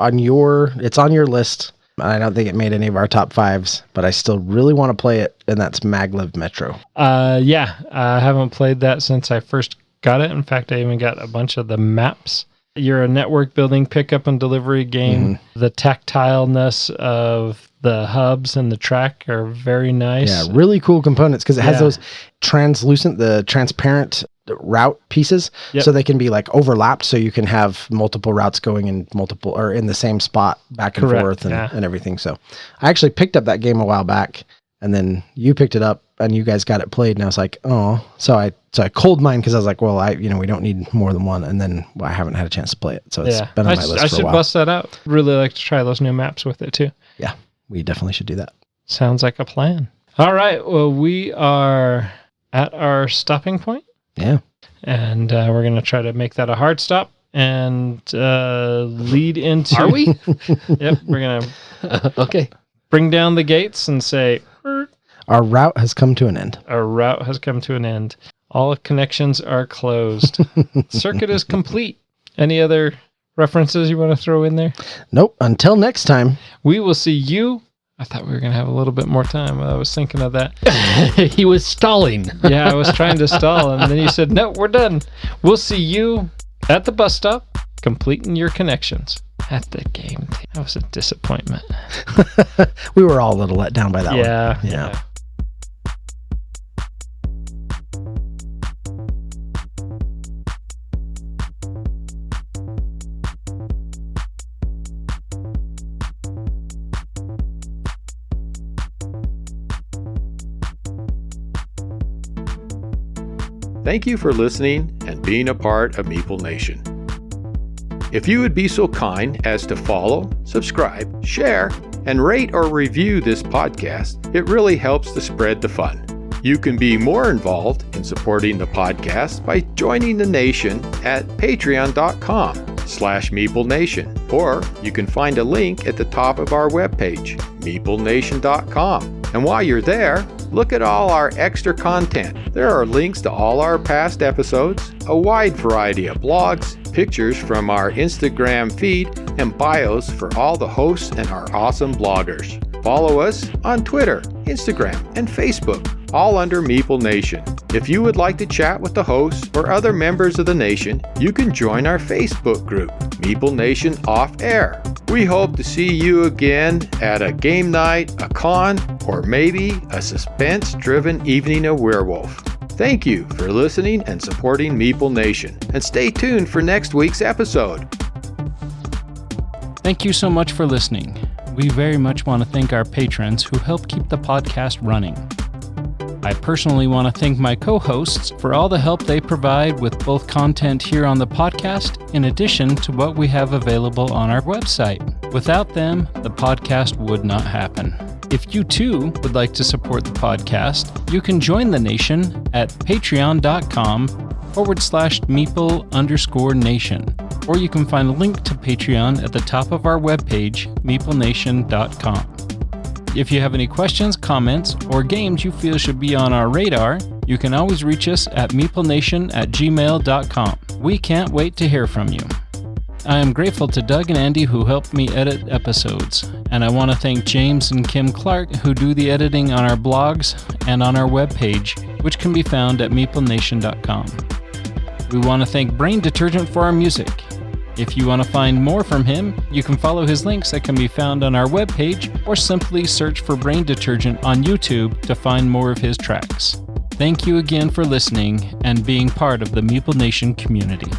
it's on your list. I don't think it made any of our top 5s, but I still really want to play it, and that's Maglev Metro. Yeah, I haven't played that since I first got it. In fact, I even got a bunch of the maps. You're a network building pickup and delivery game. Mm-hmm. The tactileness of the hubs and the track are very nice. Yeah, really cool components, because it has those transparent route pieces, so they can be like overlapped, so you can have multiple routes going in the same spot back and forth and everything. So I actually picked up that game a while back, and then you picked it up and you guys got it played, and I was like, oh, so I cold mine, because I was like, well, we don't need more than one, and then I haven't had a chance to play it, so it's been on my list for a while. I should bust that out. Really like to try those new maps with it too. Yeah, we definitely should do that. Sounds like a plan. All right, well, we are at our stopping point. Yeah. And we're going to try to make that a hard stop and lead into... Are we? Yep, we're going to okay. Bring down the gates and say... Our route has come to an end. Our route has come to an end. All connections are closed. Circuit is complete. Any other references you want to throw in there? Nope. Until next time. We will see you... I thought we were going to have a little bit more time. I was thinking of that. He was stalling. Yeah, I was trying to stall, and then you said, no, we're done. We'll see you at the bus stop, completing your connections at the game. That was a disappointment. We were all a little let down by that one. Yeah. Thank you for listening and being a part of Meeple Nation. If you would be so kind as to follow, subscribe, share, and rate or review this podcast, it really helps to spread the fun. You can be more involved in supporting the podcast by joining the nation at patreon.com/MeepleNation, or you can find a link at the top of our webpage, meeplenation.com. And while you're there, look at all our extra content. There are links to all our past episodes, a wide variety of blogs, pictures from our Instagram feed, and bios for all the hosts and our awesome bloggers. Follow us on Twitter, Instagram, and Facebook, all under Meeple Nation. If you would like to chat with the hosts or other members of the nation, you can join our Facebook group, Meeple Nation Off Air. We hope to see you again at a game night, a con, or maybe a suspense-driven evening of werewolf. Thank you for listening and supporting Meeple Nation, and stay tuned for next week's episode. Thank you so much for listening. We very much want to thank our patrons who help keep the podcast running. I personally want to thank my co-hosts for all the help they provide with both content here on the podcast, in addition to what we have available on our website. Without them, the podcast would not happen. If you too would like to support the podcast, you can join the nation at patreon.com/Meeple_nation. Or you can find a link to Patreon at the top of our webpage, meeplenation.com. If you have any questions, comments, or games you feel should be on our radar, you can always reach us at meeplenation@gmail.com. We can't wait to hear from you. I am grateful to Doug and Andy who helped me edit episodes, and I want to thank James and Kim Clark who do the editing on our blogs and on our webpage, which can be found at meeplenation.com. We want to thank Brain Detergent for our music. If you want to find more from him, you can follow his links that can be found on our webpage, or simply search for Brain Detergent on YouTube to find more of his tracks. Thank you again for listening and being part of the Meeple Nation community.